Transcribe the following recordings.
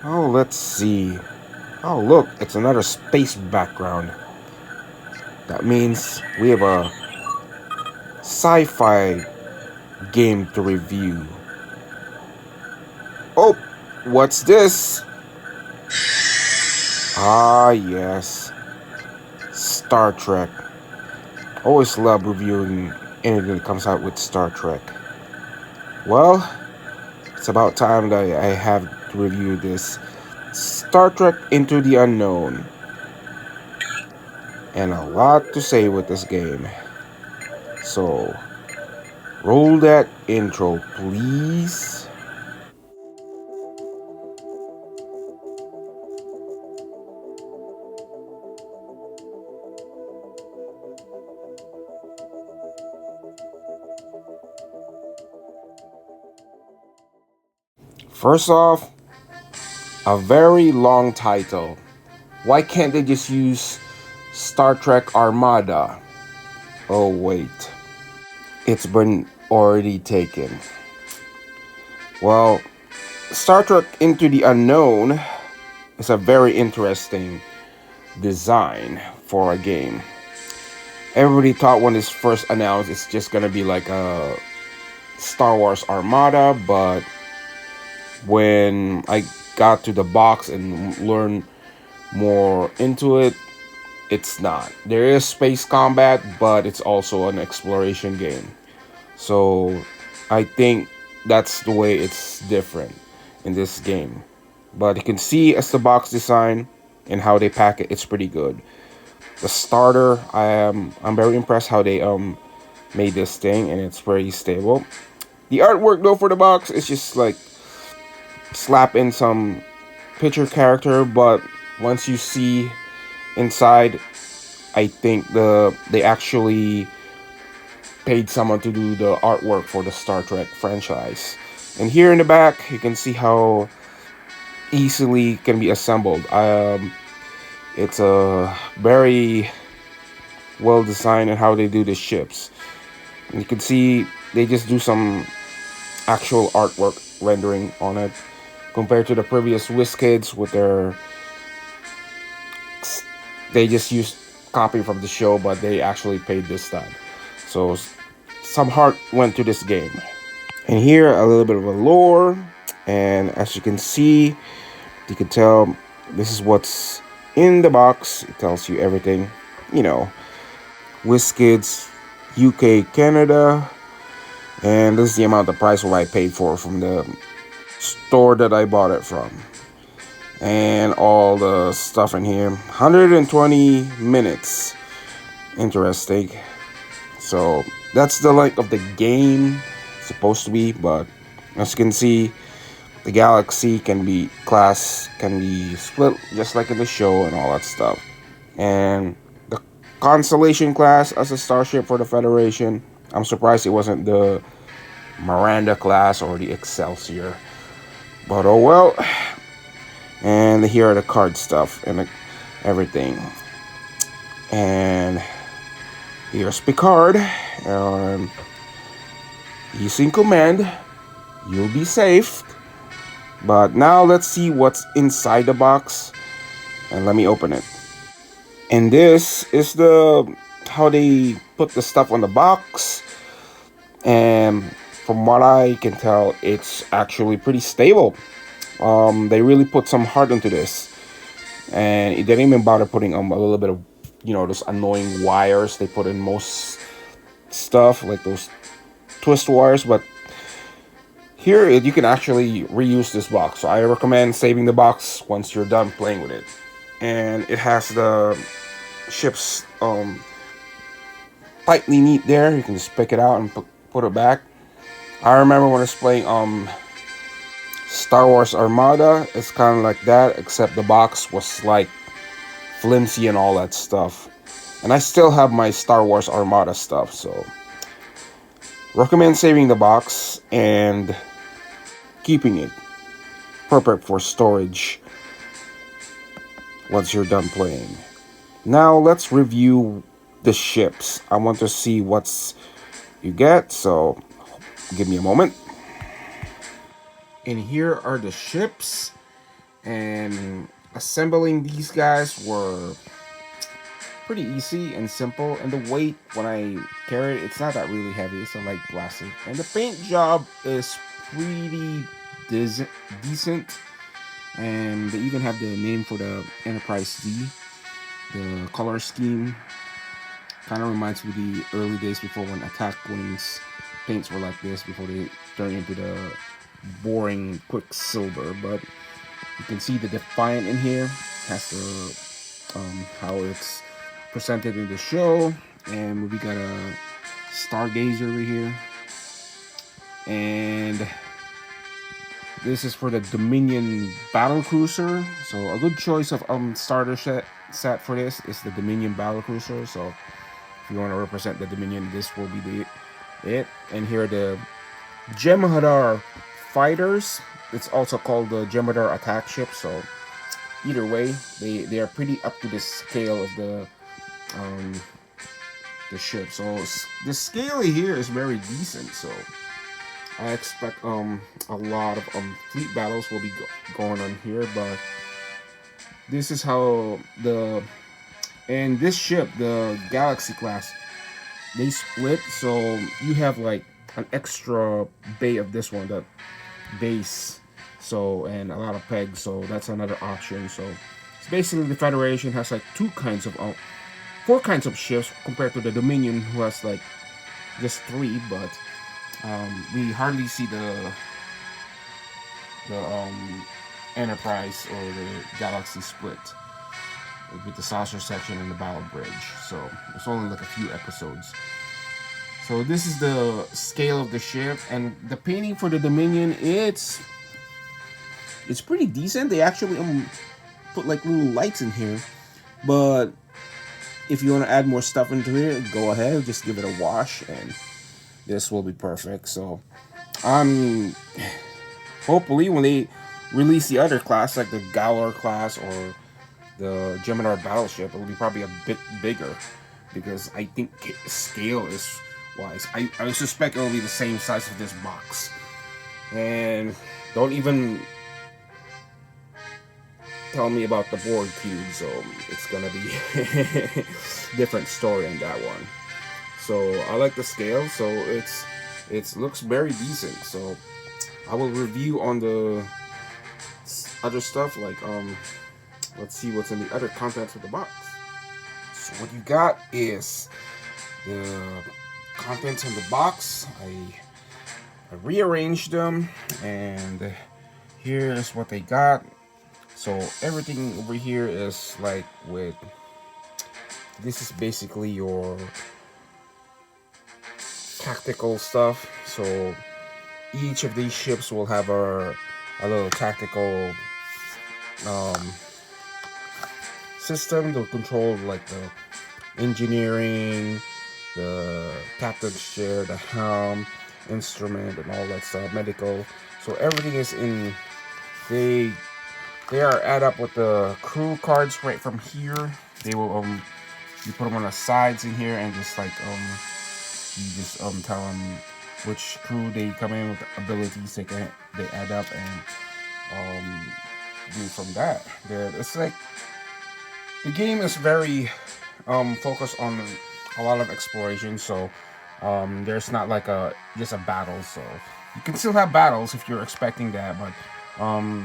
Oh, let's see. Oh, look, it's another space background. That means we have a sci-fi game to review. Oh, what's this? Ah, yes, Star Trek. Always love reviewing anything that comes out with Star Trek. Well, it's about time that I have to review this Star Trek Into the Unknown. And a lot to say with this game. So, roll that intro, please. First off, a very long title. Why can't they just use Star Trek Armada? Oh, wait. It's been already taken. Well, Star Trek Into the Unknown is a very interesting design for a game. Everybody thought when this first announced it's just gonna be like a Star Wars Armada, but when I got to the box and learned more into it, it's not. There is space combat, but it's also an exploration game. So I think that's the way it's different in this game. But you can see as the box design and how they pack it, it's pretty good. The starter, I'm very impressed how they made this thing, and it's very stable. The artwork though for the box is just like slap in some picture character, but once you see inside, I think they actually paid someone to do the artwork for the Star Trek franchise. And here in the back, you can see how easily can be assembled. It's a very well designed and how they do the ships. And you can see they just do some actual artwork rendering on it compared to the previous WizKids with their they just used copy from the show, but they actually paid this time. So some heart went to this game. And here a little bit of a lore, and as you can see, you can tell this is what's in the box. It tells you everything, you know, WizKids, UK, Canada, and this is the amount of price what I paid for from the store that I bought it from. And all the stuff in here, 120 minutes. Interesting. So that's the length of the game, supposed to be, but as you can see, the galaxy can be split just like in the show and all that stuff. And the Constellation class as a starship for the Federation, I'm surprised it wasn't the Miranda class or the Excelsior. But oh well. And here are the card stuff and everything. And here's Picard. He's in command. You'll be safe. But now let's see what's inside the box. And let me open it. And this is the how they put the stuff on the box. And from what I can tell, it's actually pretty stable. They really put some heart into this, and it didn't even bother putting a little bit of, those annoying wires they put in most stuff, like those twist wires. But here you can actually reuse this box, so I recommend saving the box once you're done playing with it. And it has the ship's tightly neat there. You can just pick it out and put it back. I remember when I was playing Star Wars Armada, it's kind of like that, except the box was like flimsy and all that stuff. And I still have my Star Wars Armada stuff, so recommend saving the box and keeping it perfect for storage once you're done playing. Now let's review the ships. I want to see what's you get, so give me a moment. And here are the ships, And assembling these guys were pretty easy and simple. And the weight, when I carry it, it's not that really heavy. It's a light plastic. And the paint job is pretty decent. And they even have the name for the Enterprise D. The color scheme kind of reminds me of the early days before when Attack Wings paints were like this, before they turned into the boring Quicksilver. But you can see the Defiant in here. Has the how it's presented in the show. And we got a Stargazer over here. And this is for the Dominion Battle Cruiser. So a good choice of starter set for this is the Dominion Battle Cruiser. So if you want to represent the Dominion, this will be it. And here are the Jem'Hadar fighters. It's also called the Jem'Hadar attack ship. So either way, they are pretty up to the scale of the ship. So the scale here is very decent. So I expect a lot of fleet battles will be going on here, but this is how and this ship, the Galaxy class, they split. So you have like an extra bay of this one, that base. So and a lot of pegs. So that's another option. So it's basically the Federation has like four kinds of ships compared to the Dominion, who has like just three, but we hardly see the Enterprise or the Galaxy split with the saucer section and the battle bridge. So it's only like a few episodes. So this is the scale of the ship, and the painting for the Dominion. It's pretty decent. They actually put like little lights in here, but if you want to add more stuff into here, go ahead. Just give it a wash, and this will be perfect. So hopefully when they release the other class, like the Galor class or the Jem'Hadar battleship, it'll be probably a bit bigger, because I think scale is wise. I suspect it'll be the same size of this box. And don't even tell me about the board cube, so it's gonna be different story on that one. So I like the scale, so it looks very decent. So I will review on the other stuff, like let's see what's in the other contents of the box. So what you got is the contents in the box. I rearranged them, and here's what they got. So everything over here is like this is basically your tactical stuff. So each of these ships will have a little tactical system to control like the engineering, the captain's chair, the helm, instrument, and all that stuff, medical. So everything is in. They are add up with the crew cards right from here. They will you put them on the sides in here, and just like you just tell them which crew they come in with, the abilities they add up, and do from that. It's like the game is very focused on a lot of exploration. So there's not like just a battle. So you can still have battles if you're expecting that, but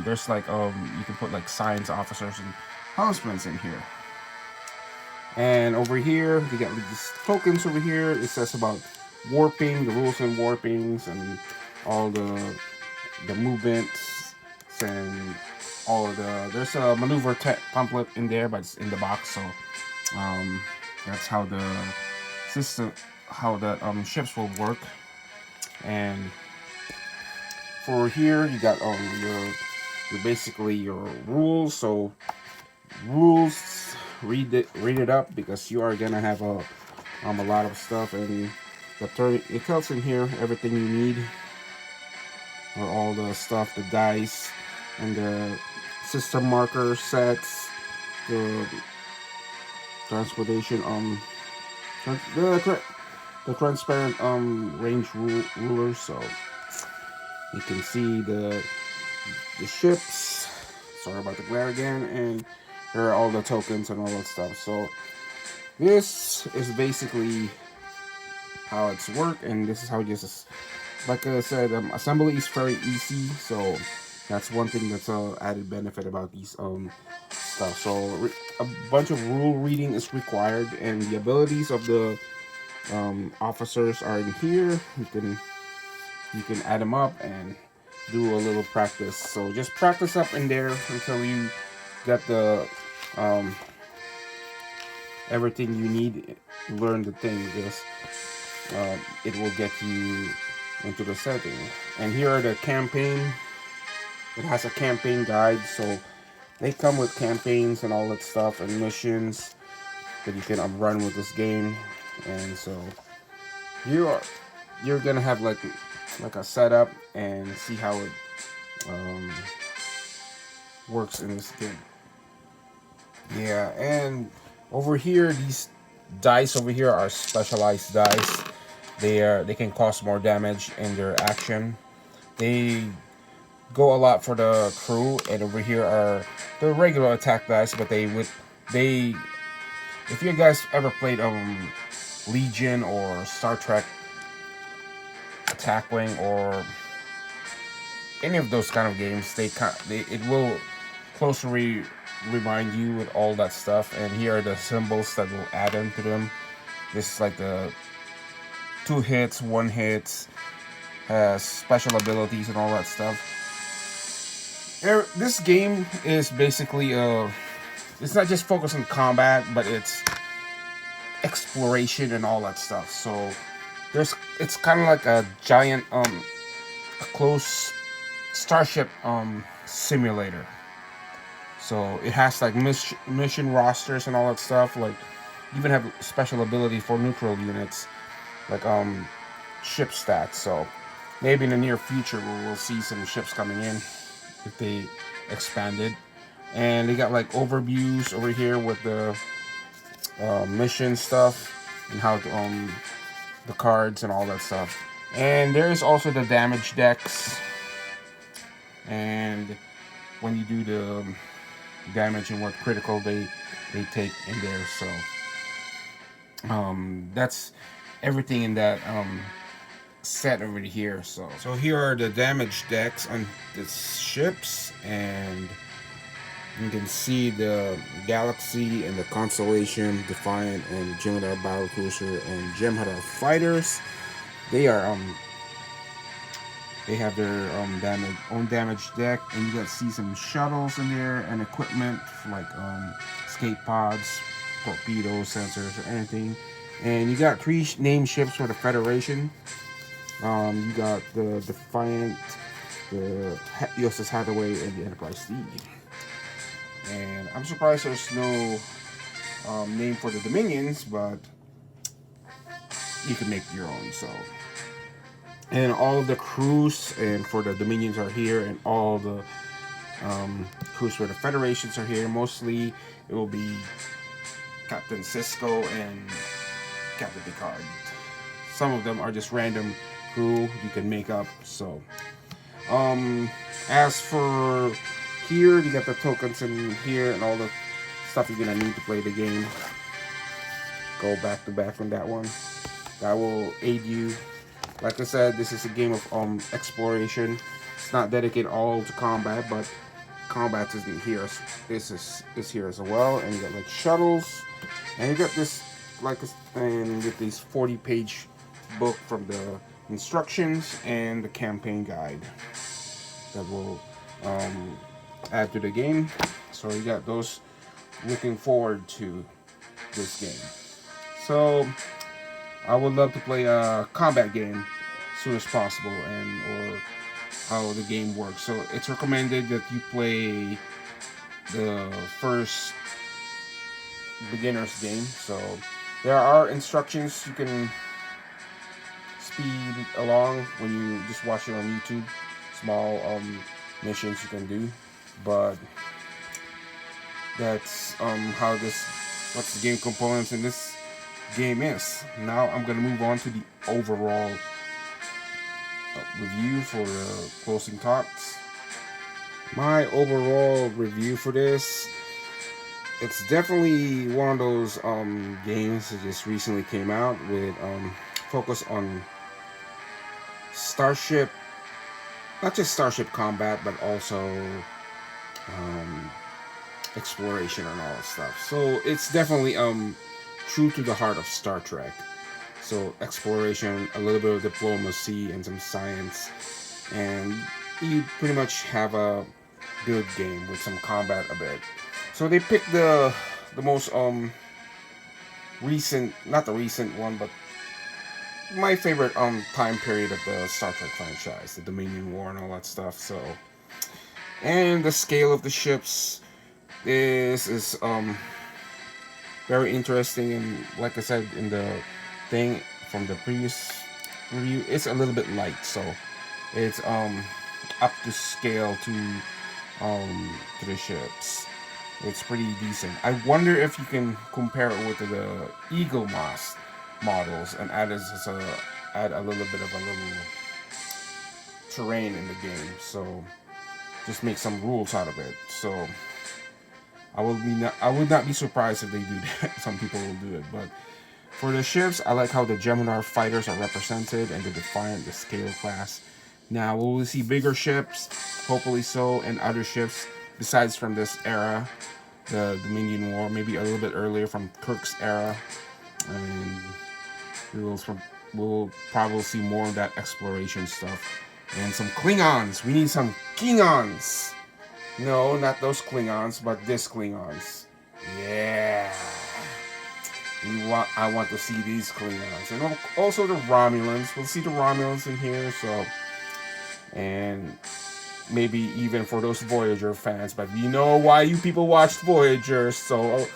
there's like you can put like science officers and helmsmen in here. And over here you got these tokens over here. It says about warping, the rules and warpings, and all the movements, and all of there's a maneuver template in there, but it's in the box. So that's how the system, how the ships will work. And for here you got your basically your rules. So rules, read it up, because you are gonna have a lot of stuff, and it tells in here everything you need, or all the stuff, the dice and the system marker sets, the transportation the transparent range rulers. So you can see the ships. Sorry about the glare again. And here are all the tokens and all that stuff. So this is basically how it's work, and this is how you just, like I said, assembly is very easy. So that's one thing that's a added benefit about these stuff. So a bunch of rule reading is required, and the abilities of the officers are in here. You can add them up and do a little practice. So just practice up in there until you get the um, everything you need. Learn the thing. Just it will get you into the setting. And here are the campaign. It has a campaign guide, so they come with campaigns and all that stuff and missions that you can run with this game. And so you're gonna have like a setup and see how it um, works in this game. Yeah, and over here, these dice over here are specialized dice. They can cause more damage in their action. They go a lot for the crew, and over here are the regular attack dice. But they if you guys ever played Legion or Star Trek Attack Wing or any of those kind of games, it will closely remind you with all that stuff. And here are the symbols that will add into them. This is like the 2 hits, 1 hits, has special abilities and all that stuff. This game is basically it's not just focused on combat, but it's exploration and all that stuff. So it's kind of like a giant a close starship simulator. So it has like mission rosters and all that stuff. Like even have special ability for neutral units, like ship stats. So maybe in the near future we'll see some ships coming in if they expanded. And they got like overviews over here with the mission stuff and how the cards and all that stuff. And there's also the damage decks. And when you do the damage and what critical they take in there. So that's everything in that set over here. So here are the damage decks on the ships, and you can see the Galaxy and the Constellation, Defiant, and Jem'Hadar Battlecruiser and Jem'Hadar fighters. They are they have their own damage deck, and you got to see some shuttles in there and equipment like escape pods, torpedoes, sensors, or anything. And you got 3 named ships for the Federation. You got the Defiant, the USS Hathaway, and the Enterprise D. And I'm surprised there's no name for the Dominions, but you can make your own. So, and all of the crews and for the Dominions are here, and all the crews for the Federations are here. Mostly, it will be Captain Sisko and Captain Picard. Some of them are just random crew you can make up. So, as for here, you got the tokens in here and all the stuff you're gonna need to play the game. Go back to back on that one. That will aid you. Like I said, this is a game of exploration. It's not dedicated all to combat, but combat isn't here. This is here as well. And you got like shuttles, and you got this and with these 40-page book from the instructions and the campaign guide that will add to the game. So you got those. Looking forward to this game. So I would love to play a combat game as soon as possible, or how the game works. So it's recommended that you play the first beginner's game. So there are instructions you can speed along when you just watch it on YouTube. Small missions you can do, but that's what's the game components in this game is. Now I'm gonna move on to the overall review for the closing thoughts. My overall review for this, it's definitely one of those games that just recently came out with focus on starship, not just starship combat, but also um, exploration and all that stuff. So it's definitely true to the heart of Star Trek. So exploration, a little bit of diplomacy, and some science, and you pretty much have a good game with some combat a bit. So they picked the most recent, not the recent one, but my favorite time period of the Star Trek franchise, the Dominion War and all that stuff. So, and the scale of the ships is very interesting, and like I said in the thing from the previous review, it's a little bit light, so it's up to scale to the ships. It's pretty decent. I wonder if you can compare it with the Eagle Moss models and add a little bit of a little terrain in the game. So just make some rules out of it. So I would not be surprised if they do that. Some people will do it, but for the ships, I like how the Gemini fighters are represented and the Defiant, the scale class. Now, will we see bigger ships? Hopefully so, and other ships besides from this era, the Dominion War, maybe a little bit earlier from Kirk's era, and we'll probably see more of that exploration stuff and some Klingons. We need some Klingons. No, not those Klingons, but this Klingons. Yeah. I want to see these Klingons, and also the Romulans. We'll see the Romulans in here, so, and maybe even for those Voyager fans. But we know why you people watched Voyager, so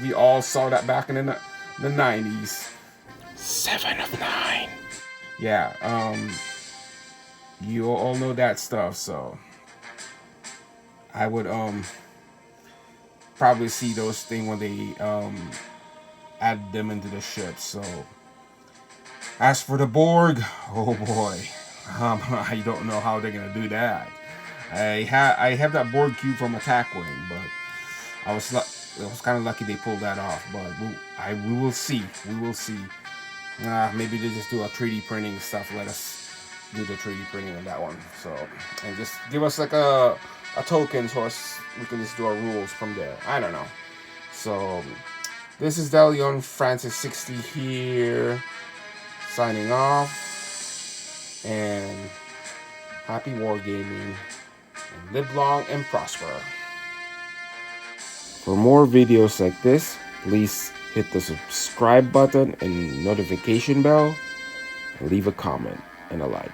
we all saw that back in the 90s. 7 of 9. Yeah, you all know that stuff, so I would probably see those things when they add them into the ship. So as for the Borg, oh boy, I don't know how they're gonna do that. I have that Borg cube from Attack Wing, but I was kind of lucky they pulled that off. But we will see. We will see. Maybe they just do a 3D printing stuff. Let us do the 3D printing on that one. So, and just give us like a token so we can just do our rules from there. I don't know. So this is DeLeon Francis 60 here, signing off, and happy wargaming, and live long and prosper. For more videos like this, please hit the subscribe button and notification bell, and leave a comment and a like.